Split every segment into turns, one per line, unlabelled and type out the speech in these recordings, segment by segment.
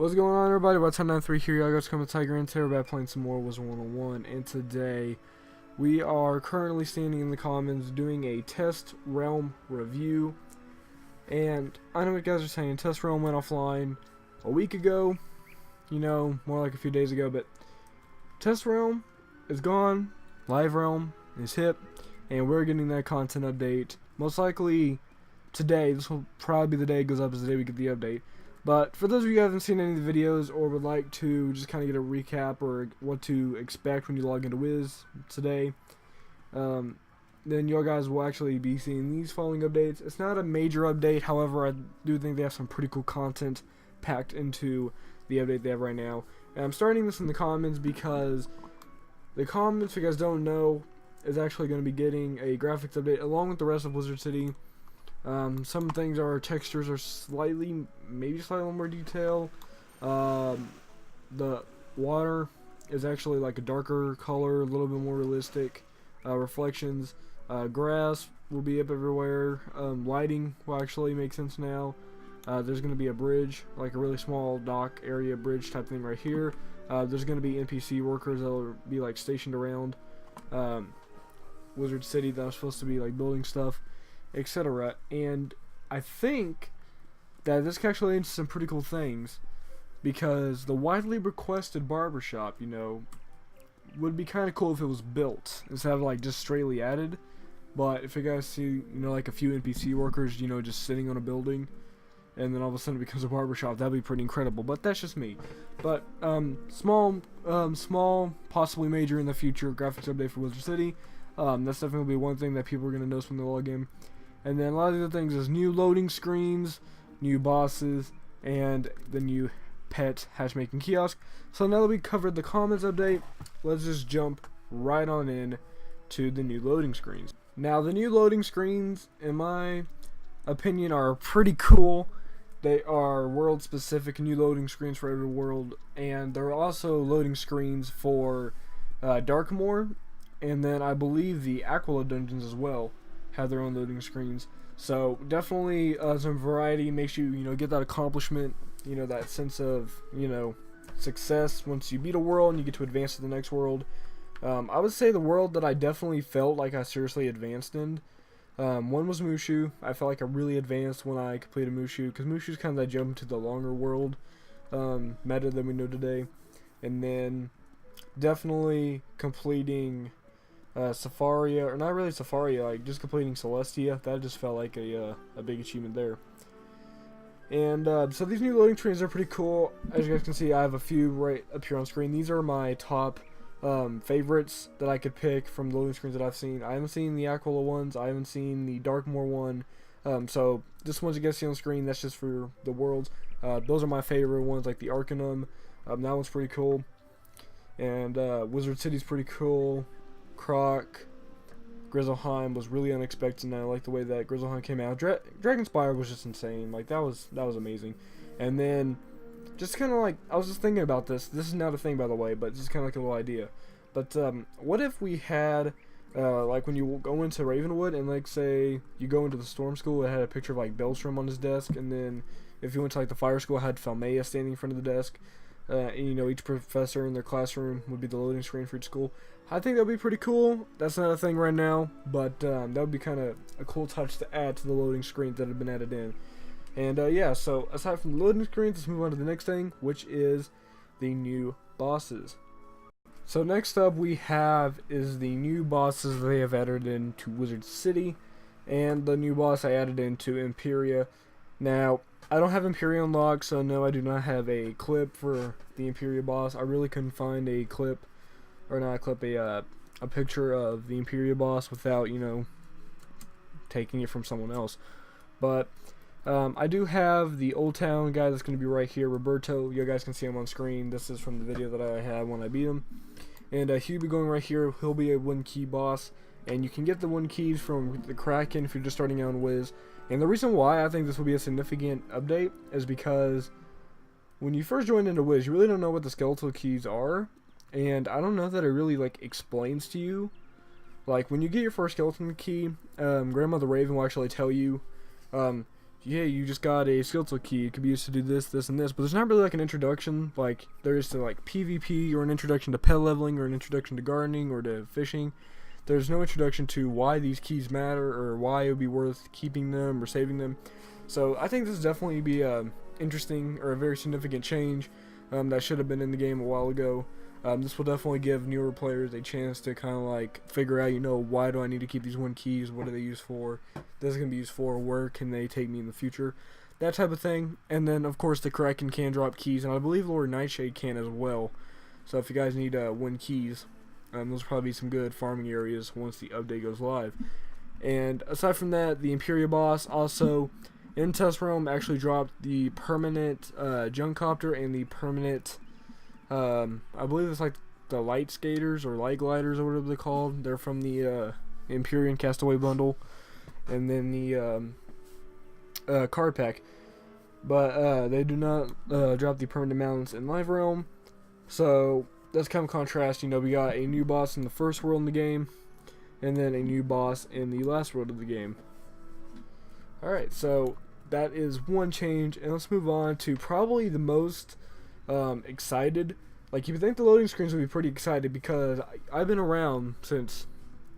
What's going on, everybody? Wizard101 here. Y'all guys coming to Tiger and Terror back playing some more Wizard101, and today we are currently standing in the Commons doing a test realm review. And I know what you guys are saying, test realm went offline a week ago, more like a few days ago, but test realm is gone, live realm is hip, and we're getting that content update most likely today. This will probably be the day it goes up, is the day we get the update. But for those of you who haven't seen any of the videos or would like to just kind of get a recap or what to expect when you log into Wiz today, then you guys will actually be seeing these following updates. It's not a major update, however, I do think they have some pretty cool content packed into the update they have right now. And I'm starting this in the Commons because the Commons, if you guys don't know, is actually going to be getting a graphics update along with the rest of Wizard City. Some things, our textures are maybe slightly more detail. The water is actually like a darker color, a little bit more realistic. Reflections, grass will be up everywhere. Lighting will actually make sense now. There's going to be a bridge, like a really small dock area bridge type thing right here. There's going to be NPC workers that will be like stationed around Wizard City that are supposed to be like building stuff, etc. And I think that this can actually lead to some pretty cool things, because the widely requested barbershop, would be kind of cool if it was built instead of like just straightly added. But if you guys see, like a few NPC workers, just sitting on a building, and then all of a sudden it becomes a barbershop, that'd be pretty incredible. But that's just me. But small, possibly major in the future graphics update for Wizard City. That's definitely be one thing that people are gonna notice when they log in. And then a lot of the other things is new loading screens, new bosses, and the new pet hatchmaking kiosk. So now that we covered the Commons update, let's just jump right on in to the new loading screens. Now, the new loading screens, in my opinion, are pretty cool. They are world specific new loading screens for every world, and there are also loading screens for Darkmoor, and then I believe the Aquila dungeons as well have their own loading screens. So definitely some variety makes you get that accomplishment, that sense of success once you beat a world and you get to advance to the next world. I would say the world that I definitely felt like I seriously advanced in, one was Mushu. I felt like I really advanced when I completed Mushu, because Mushu's kind of that jump into the longer world meta than we know today. And then definitely completing Safaria, or not really Safaria, like just completing Celestia. That just felt like a big achievement there. And so these new loading screens are pretty cool. As you guys can see, I have a few right up here on screen. These are my top favorites that I could pick from the loading screens that I've seen. I haven't seen the Aquila ones. I haven't seen the Darkmoor one. So this one's you guys see on screen, that's just for the worlds. Those are my favorite ones, like the Arcanum. That one's pretty cool. And Wizard City's pretty cool. Croc, Grizzleheim was really unexpected, and I like the way that Grizzleheim came out. Dragonspire was just insane. Like that was amazing. And then just kind of like, I was just thinking about this. This is not a thing, by the way, but just kind of like a little idea. But what if we had like when you go into Ravenwood and like say you go into the Storm School, it had a picture of like Belstrom on his desk, and then if you went to like the Fire School, it had Falmea standing in front of the desk. And each professor in their classroom would be the loading screen for each school. I think that would be pretty cool. That's not a thing right now, but that would be kind of a cool touch to add to the loading screens that have been added in. And yeah, so aside from the loading screens, let's move on to the next thing, which is the new bosses. So next up we have is the new bosses they have added into Wizard City, and the new boss I added into Imperia. Now, I don't have Imperia unlocked, so no, I do not have a clip for the Imperia boss. I really couldn't find a clip, or not a clip, a picture of the Imperia boss without, taking it from someone else. But I do have the Old Town guy that's going to be right here, Roberto. You guys can see him on screen. This is from the video that I had when I beat him. And he'll be going right here. He'll be a 1-key boss, and you can get the 1 keys from the Kraken if you're just starting out in Wiz. And the reason why I think this will be a significant update is because when you first join into Wiz, you really don't know what the skeletal keys are, and I don't know that it really like explains to you. Like when you get your first skeleton key, Grandmother Raven will actually tell you yeah, you just got a skeletal key. It could be used to do this, this, and this. But there's not really like an introduction like there is to like PvP, or an introduction to pet leveling, or an introduction to gardening, or to fishing. There's no introduction to why these keys matter, or why it would be worth keeping them or saving them. So I think this is definitely be a interesting, or a very significant change that should have been in the game a while ago. This will definitely give newer players a chance to kind of like figure out, why do I need to keep these 1 keys? What are they used for? This is going to be used for. Where can they take me in the future? That type of thing. And then, of course, the Kraken can drop keys, and I believe Lord Nightshade can as well. So if you guys need 1 keys, those will probably be some good farming areas once the update goes live. And aside from that, the Imperial boss also in Test Realm actually dropped the permanent Junkcopter and the permanent, I believe it's like the Light Skaters or Light Gliders or whatever they're called. They're from the Empyrean Castaway bundle, and then the card pack. But they do not drop the permanent mounts in Live Realm, so that's kind of contrast. We got a new boss in the first world in the game, and then a new boss in the last world of the game. Alright, so that is one change, and let's move on to probably the most excited. Like, you would think the loading screens would be pretty excited, because I've been around since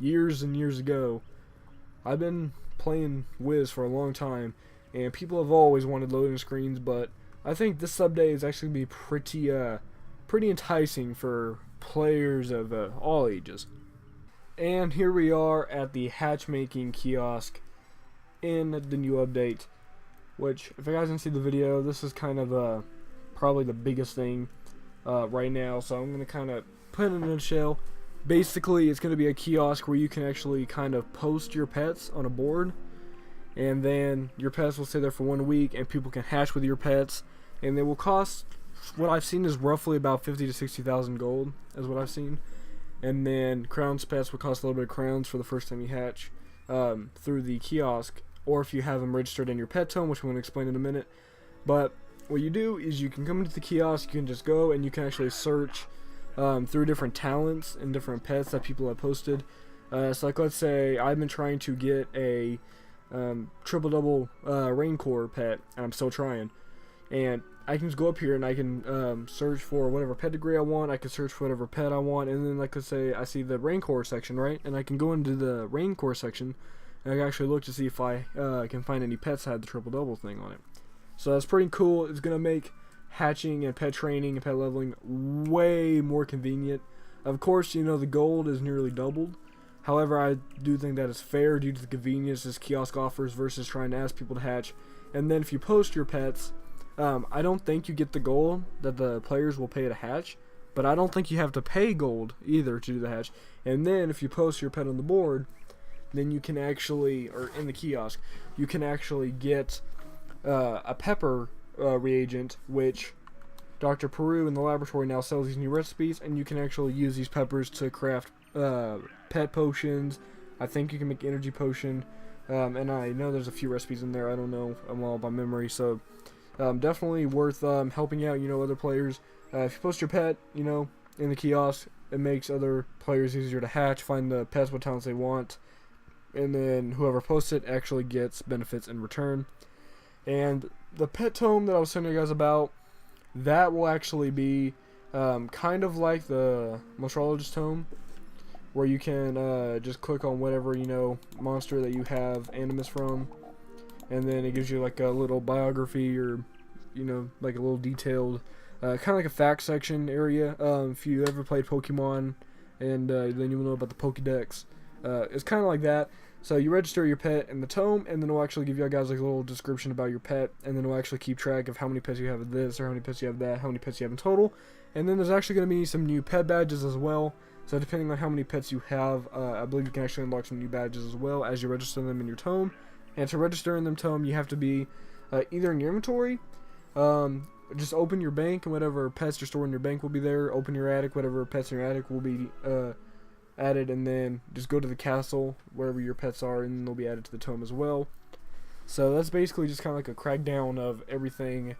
years and years ago. I've been playing Wiz for a long time, and people have always wanted loading screens, but I think this update is actually going to be pretty enticing for players of all ages. And here we are at the hatchmaking kiosk in the new update, which, if you guys didn't see the video, this is kind of probably the biggest thing right now, so I'm going to kind of put it in a nutshell. Basically, it's going to be a kiosk where you can actually kind of post your pets on a board, and then your pets will stay there for 1 week, and people can hatch with your pets, and they will cost, what I've seen is roughly about 50 to 60,000 gold, is what I've seen. And then crowns pets will cost a little bit of crowns for the first time you hatch through the kiosk, or if you have them registered in your pet tome, which I'm going to explain in a minute. But what you do is you can come into the kiosk, you can just go and you can actually search through different talents and different pets that people have posted. So like, let's say I've been trying to get a triple double Raincore pet, and I'm still trying, and I can just go up here and I can search for whatever pet degree I want. I can search for whatever pet I want, and then like, let's say I see the Raincore section, right, and I can go into the Raincore section and I can actually look to see if I can find any pets that have the triple double thing on it. So that's pretty cool. It's gonna make hatching and pet training and pet leveling way more convenient. Of course, the gold is nearly doubled. However, I do think that is fair due to the convenience this kiosk offers versus trying to ask people to hatch. And then if you post your pets, I don't think you get the gold that the players will pay to hatch, but I don't think you have to pay gold either to do the hatch. And then if you post your pet on the board, then you can actually, or in the kiosk, you can actually get a pepper reagent, which Dr. Peru in the laboratory now sells these new recipes, and you can actually use these peppers to craft pet potions. I think you can make energy potion, and I know there's a few recipes in there. I don't know them all by memory, so definitely worth helping out other players. If you post your pet in the kiosk, it makes other players easier to hatch, find the pets what talents they want, and then whoever posts it actually gets benefits in return. And the pet tome that I was telling you guys about, that will actually be kind of like the Monstrologist tome, where you can just click on whatever monster that you have Animus from, and then it gives you like a little biography, or like a little detailed kind of like a fact section area. If you ever played Pokemon, and then you'll know about the Pokédex. It's kind of like that. So you register your pet in the tome, and then it'll actually give you guys like a little description about your pet, and then it'll actually keep track of how many pets you have of this, or how many pets you have of that, how many pets you have in total. And then there's actually going to be some new pet badges as well. So depending on how many pets you have, I believe you can actually unlock some new badges as well as you register them in your tome. And to register in them tome, you have to be either in your inventory, just open your bank, and whatever pets you're storing in your bank will be there. Open your attic, whatever pets in your attic will be added, and then just go to the castle wherever your pets are, and they'll be added to the tome as well. So that's basically just kind of like a crackdown of everything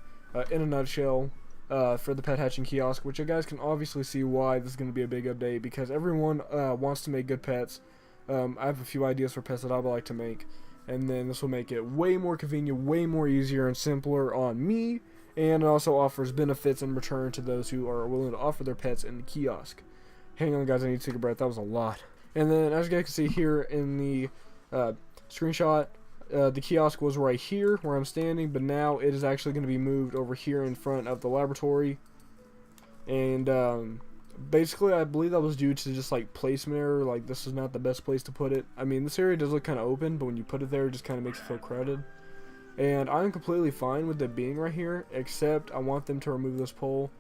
in a nutshell for the pet hatching kiosk, which you guys can obviously see why this is going to be a big update, because everyone wants to make good pets. I have a few ideas for pets that I would like to make, And then this will make it way more convenient, way more easier and simpler on me, and it also offers benefits in return to those who are willing to offer their pets in the kiosk. Hang on guys, I need to take a breath, that was a lot. And then as you guys can see here in the screenshot, the kiosk was right here where I'm standing, but now it is actually going to be moved over here in front of the laboratory. And basically I believe that was due to just like placement error, like this is not the best place to put it. I mean, this area does look kind of open, but when you put it there, it just kind of makes it feel crowded. And I'm completely fine with it being right here, except I want them to remove this pole.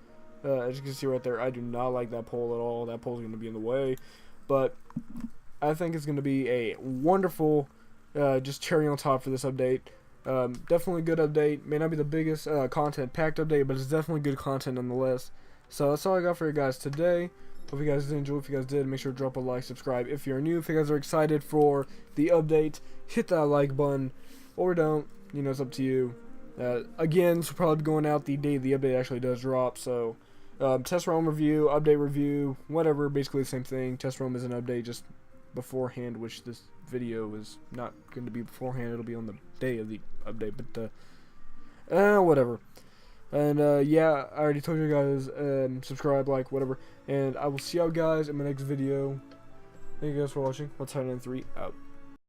As you can see right there, I do not like that pole at all. That pole is going to be in the way. But I think it's going to be a wonderful just cherry on top for this update. Definitely a good update. May not be the biggest content packed update, but it's definitely good content nonetheless. So that's all I got for you guys today. Hope you guys did enjoy. If you guys did, make sure to drop a like, subscribe if you're new. If you guys are excited for the update, hit that like button, or don't. You know, it's up to you. Again, this will probably be going out the day the update actually does drop. So test roam review, update review, whatever, basically the same thing. Test roam is an update just beforehand, which this video is not going to be beforehand. It'll be on the day of the update, but whatever. And yeah, I already told you guys, subscribe, like, whatever, and I will see y'all guys in my next video. Thank you guys for watching. Let's head in 3 out.